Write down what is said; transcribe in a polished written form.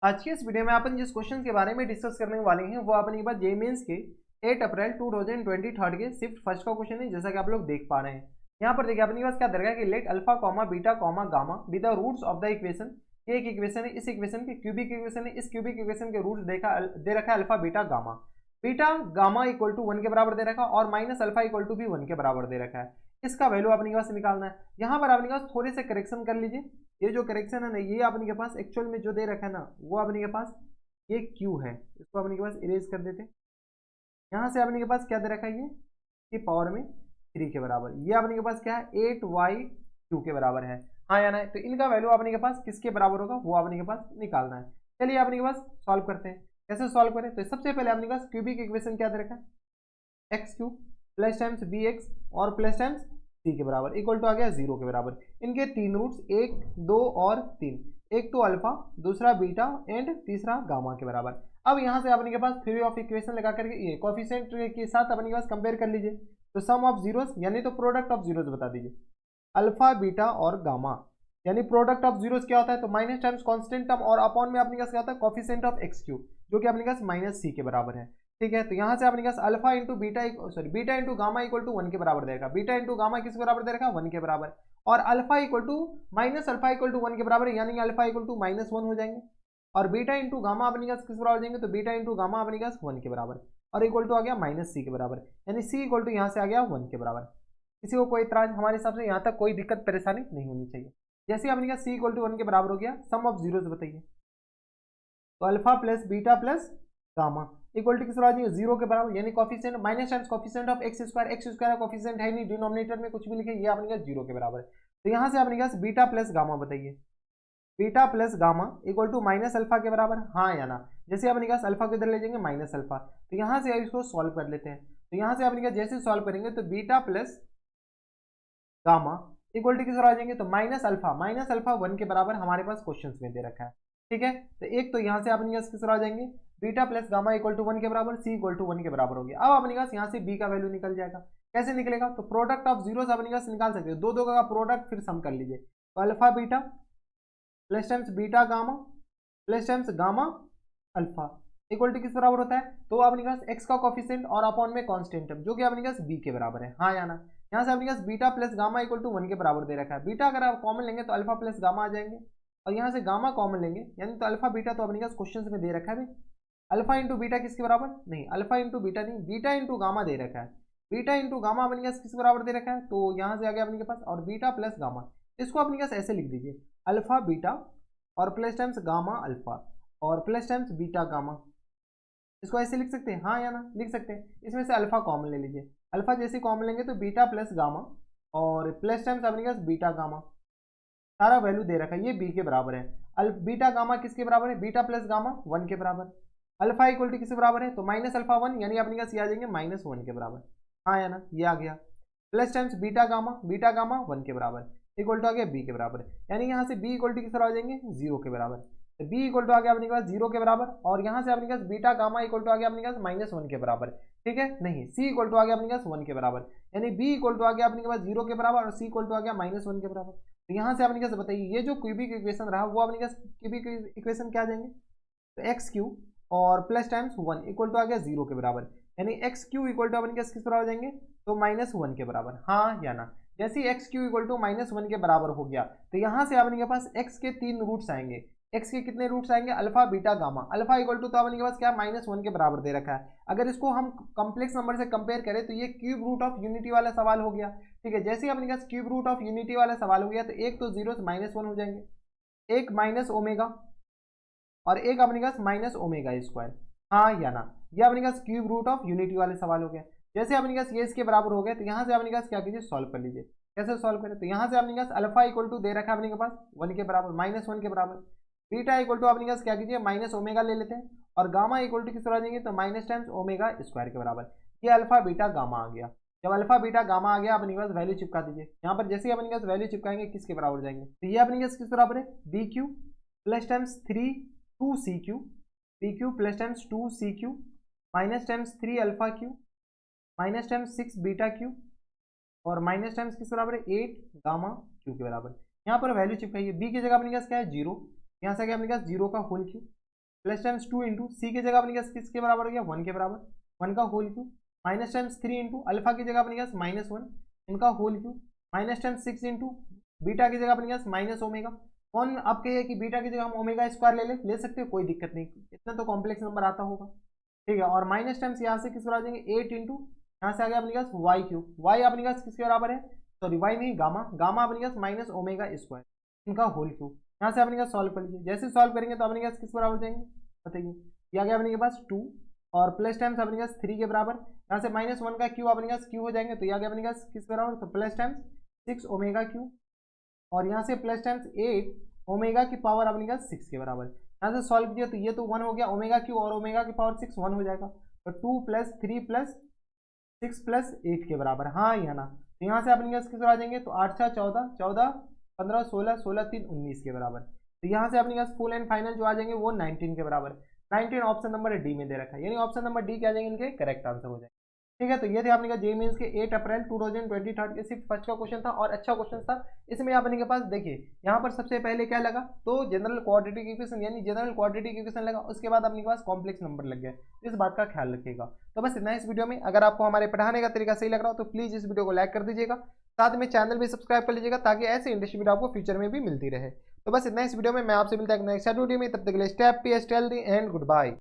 आज के इस वीडियो में अपन जिस क्वेश्चन के बारे में डिस्कस करने वाले हैं वो अपने पास जेईई मेंस के 8 अप्रैल 2023 के शिफ्ट फर्स्ट का क्वेश्चन है, जैसा कि आप लोग देख पा रहे हैं। यहाँ पर देखिए अपने पास क्या दे रखा है कि let alpha comma beta comma gamma be the roots of the equation. ये एक इक्वेशन है, इस इक्वेशन के क्यूबिक इक्वेशन है, इस क्यूबिक इक्वेशन के रूट्स दे रखा है alpha beta gamma equal to 1 के बराबर दे रखा है और माइनस अल्फा इक्वल टू भी 1 के बराबर दे रखा है। इसका वैल्यू अपने के पास निकालना है। यहाँ पर अपने के पास थोड़े से करेक्शन कर लीजिए। ये जो करेक्शन है ना, ये अपने के पास एक्चुअल में जो दे रखा है ना, वो अपने के पास ये क्यू है, इसको अपने के पास इरेज कर देते। यहाँ से अपने के पास क्या दे रखा है, ये कि पावर में 3 के बराबर। ये अपने के पास क्या है, 8y के बराबर है, हाँ या ना। तो इनका वैल्यू अपने के पास किसके बराबर होगा वो अपने के पास निकालना है। चलिए अपने के पास सॉल्व करते हैं। कैसे सॉल्व करें, तो सबसे पहले अपने के पास क्यूबिक इक्वेशन क्या दे रखा है, x cube plus times B x और प्लस टाइम्स सी के बराबर इक्वल टू आ गया 0 के बराबर। इनके तीन रूट्स 1, 2 और 3, एक तो अल्फा, दूसरा बीटा एंड तीसरा गामा के बराबर। अब यहाँ से अपने के पास थ्योरी ऑफ इक्वेशन लगा करके ये कोएफिशिएंट के साथ अपने के पास कंपेयर कर लीजिए। तो सम ऑफ जीरोस यानी तो प्रोडक्ट ऑफ जीरोस बता दीजिए, अल्फा बीटा और गामा यानी प्रोडक्ट ऑफ जीरोस क्या होता है, तो माइनस टाइम्स कांस्टेंट टर्म और अपॉन में अपने पास क्या होता है, कोएफिशिएंट ऑफ एक्स क्यूब, जो कि अपने पास माइनस सी के बराबर है। ठीक है, तो यहाँ से अपने पास alpha into beta beta into gamma equal to 1 के बराबर देगा। बीटा इंटू गामा किस बराबर दे रखा है, 1 के बराबर। और alpha equal to minus alpha equal to 1 के बराबर, यानी अल्फा इक्वल टू -1 हो जाएंगे। और बीटा इंटू गामा अपने पास किस बराबर जाएंगे, तो बीटा इंटू गामा अपने पास 1 के बराबर और इक्वल टू आ गया माइनस सी के बराबर, यानी सी इक्वल टू यहाँ से आ गया 1 के बराबर। किसी को कोई इतराज, हमारे हिसाब से यहाँ तक कोई दिक्कत परेशानी नहीं होनी चाहिए। जैसे अपने पास सी इक्वल टू 1 के बराबर हो गया, सम ऑफ जीरोस बताइए, तो alpha plus beta plus gamma equal to किस बराबर, 0 के बराबर, यानी coefficient minus times coefficient of x square का कोफिशिएंट है नहीं, डिनोमिनेटर में कुछ भी लिखे, ये अपने पास 0 के बराबर। तो यहाँ से अपने पास बीटा प्लस गामा बताइए, beta plus gamma equal to minus alpha के बराबर, हाँ या ना। जैसे अपने पास अल्फा को इधर ले जाएंगे माइनस अल्फा, तो यहाँ से इसको सॉल्व कर लेते हैं। तो यहाँ से अपने पास जैसे सॉल्व करेंगे तो beta plus gamma equal to किस बराबर आ जाएंगे, तो माइनस अल्फा 1 के बराबर हमारे पास क्वेश्चन में दे रखा है। ठीक है, तो एक तो यहाँ से अपने पास किस बराबर आ जाएंगे, beta plus gamma equal to 1 के बराबर, सी इक्वल टू 1 के बराबर हो गया। अब अपने पास यहाँ से बी का वैल्यू निकल जाएगा। कैसे निकलेगा, तो प्रोडक्ट ऑफ जीरो अपने पास निकाल सकते हो, दो का प्रोडक्ट फिर सम कर लीजिए। तो alpha beta plus times beta gamma plus times gamma alpha equal to किस बराबर होता है, तो अपने पास एक्स का कोफिशिएंट और अपॉन में कांस्टेंट टर्म, जो कि अपने पास बी के बराबर है, हाँ या ना। यहाँ से अपने पास beta plus gamma equal to 1 के बराबर दे रखा है। बीटा अगर आप कॉमन लेंगे तो अल्फा प्लस गामा आ जाएंगे, और यहाँ से गामा कॉमन लेंगे यानी तो अल्फा बीटा, तो अपने पास क्वेश्चन में दे रखा है अल्फा इंटू बीटा किसके बराबर, नहीं अल्फा इंटू बीटा नहीं, बीटा इंटू गामा दे रखा है। बीटा इंटू गामा अपने पास किस बराबर दे रखा है, तो यहाँ से आ गया अपने के पास, और बीटा प्लस गामा इसको अपने पास ऐसे लिख दीजिए, अल्फा बीटा और प्लस टाइम्स गामा अल्फा और प्लस टाइम्स बीटा गामा, इसको ऐसे लिख सकते हैं, हाँ या ना, लिख सकते हैं। इसमें से अल्फा कॉमन ले लीजिए, अल्फा जैसे कॉमन लेंगे तो बीटा प्लस गामा और प्लस टाइम्स अपने पास बीटा गामा, सारा वैल्यू दे रखा है, ये बी के बराबर है। बीटा गामा किसके बराबर है, बीटा प्लस गामा 1 के बराबर। अल्फा इक्वल टू किसके बराबर है, तो माइनस अल्फा 1, यानी अपने पास ये आ जाएंगे -1 के बराबर, हाँ या ना, ये आ गया। प्लस टाइम्स बीटा गामा 1 के बराबर इक्वल टू आ गया बी के बराबर, यानी यहाँ से बी इक्वल टू किस बराबर आ जाएंगे, 0 के बराबर। तो बी इक्वल टू आ गया अपने पास 0 के बराबर, और यहाँ से अपने पास बीटा गामा इक्वल टू आ गया अपने पास -1 के बराबर। ठीक है, नहीं सी इक्वल टू आ गया अपने पास 1 के बराबर, यानी बी इक्वल टू आ गया अपने पास 0 के बराबर और सी इक्वल टू आ गया -1 के बराबर। तो यहाँ से अपने पास बताइए, ये जो क्यूबिक इक्वेशन रहा वो अपने पास क्यूबिक इक्वेशन क्या आ जाएंगे, तो एक्स क्यू और प्लस टाइम्स 1 इक्वल टू आ गया 0 के बराबर, यानी एक्स क्यू इक्वल टू अपने पास किस बराबर जाएंगे, तो -1 के बराबर, हाँ या ना। जैसे एक्स क्यू इक्वल टू -1 के बराबर हो गया, तो यहाँ से अपने के पास एक्स के 3 रूट्स आएंगे। एक्स के कितने रूट्स आएंगे, alpha beta gamma. Alpha equal to तो अपने के पास क्या -1 के बराबर दे रखा है। अगर इसको हम कॉम्प्लेक्स नंबर से कंपेयर करें तो ये क्यूब रूट ऑफ यूनिटी वाला सवाल हो गया। ठीक है, जैसे अपने पास क्यूब रूट ऑफ यूनिटी वाला सवाल हो गया, तो एक तो जीरो -1 हो जाएंगे, एक माइनस ओमेगा और एक अपने पास माइनस ओमेगा स्क्वायर, हाँ या ना। ये अपने पास क्यूब रूट ऑफ यूनिटी वाले सवाल हो गया। जैसे अपने पास ये इसके बराबर हो गया, तो यहाँ से अपने पास क्या कीजिए, सॉल्व कर लीजिए। कैसे सॉल्व करें, तो यहाँ से अपने पास अल्फा इक्वल टू दे रखा है अपने के पास 1 के बराबर, -1 के बराबर। बीटा इक्वल टू अपने पास क्या कीजिए, माइनस ओमेगा ले लेते हैं, और गामा इक्वल टू किस तरह जाएंगे, तो माइनस टाइम्स ओमेगा स्क्वायर के बराबर। ये अल्फा बीटा गामा आ गया। जब अल्फा बीटा गामा आ गया अपने पास वैल्यू चिपका दीजिए। यहाँ पर जैसे ही अपने पास वैल्यू चिपकाएंगे किसके बराबर जाएंगे, तो ये अपने पास किस बराबर है, B cube plus times 2 C cube, B cube plus times 2 C cube minus times 3 alpha cube minus times 6 beta cube और माइनस टाइम्स किस बराबर है, 8 गामा क्यू के बराबर। यहाँ पर वैल्यू चिपकाइए, बी की जगह अपने पास क्या है, 0, यहाँ से क्या अपने पास 0 का whole Q plus times 2 into C की जगह अपने पास किसके बराबर हो गया 1 के बराबर, 1 का whole cube, minus times 3 into alpha की जगह अपने पास -1 इनका whole cube, minus times 6 into beta की जगह अपने पास माइनस ओमेगा। कौन आप कहिए कि बीटा की जगह हम ओमेगा स्क्वायर ले सकते हो, कोई दिक्कत नहीं, इतना तो कॉम्प्लेक्स नंबर आता होगा, ठीक है। और माइनस टाइम्स यहाँ से किस बराबर आ जाएंगे 8 इंटू यहाँ से आ गया अपने पास वाई क्यूब, वाई अपने पास किसके बराबर है, सॉरी वाई नहीं गामा, गामा अपने पास माइनस ओमेगा स्क्वायर इनका होल क्यूब। यहाँ से अपने पास सॉल्व कर लीजिए, जैसे सॉल्व करेंगे तो अपने पास किस बराबर जाएंगे बताइए, ये आ गया अपने पास 2 और प्लस टाइम्स अपने पास 3 के बराबर, यहाँ से -1 का क्यू अपने पास क्यू हो जाएंगे तो ये आ गया अपने पास किस बराबर, तो प्लस टाइम्स 6 ओमेगा क्यू और यहाँ से प्लस टाइम्स 8 ओमेगा की पावर अपने पास 6 के बराबर। यहाँ से सॉल्व किया तो ये तो 1 हो गया, ओमेगा क्यू और ओमेगा की पावर 6 1 हो जाएगा, तो 2 प्लस 3 प्लस 6 प्लस 8 के बराबर, हाँ या ना। तो यहाँ से अपने पास किस आ जाएंगे, तो 8 6 14 14 15 16 16 3 19 के बराबर। तो यहाँ से अपने पास फुल एंड फाइनल जो आ जाएंगे वो 19 के बराबर। 19 ऑप्शन नंबर डी में दे रखा है, यानी ऑप्शन नंबर डी क्या आ जाएंगे इनके करेक्ट आंसर हो जाएंगे, ठीक है। तो ये थे आपने का जेईई मेंस के 8 अप्रैल 2023 के सिर्फ फर्स्ट का क्वेश्चन था और अच्छा क्वेश्चन था। इसमें आपने के पास देखिए यहाँ पर सबसे पहले क्या लगा, तो जनरल क्वाड्रेटिक इक्वेशन यानी जनरल क्वाड्रेटिक इक्वेशन लगा, उसके बाद अपने के पास कॉम्प्लेक्स नंबर लग गया, इस बात का ख्याल रखिएगा। तो बस इतना इस वीडियो में, अगर आपको हमारे पढ़ाने का तरीका सही लग रहा हो तो प्लीज इस वीडियो को लाइक कर दीजिएगा, साथ में चैनल भी सब्सक्राइब कर लीजिएगा ताकि ऐसे इंटरेस्टिंग वीडियो आपको फ्यूचर में भी मिलती रहे। तो बस इतना इस वीडियो में, मैं आपसे मिलता है नेक्स्ट वीडियो में, तब तक के लिए stay happy, stay healthy and good bye.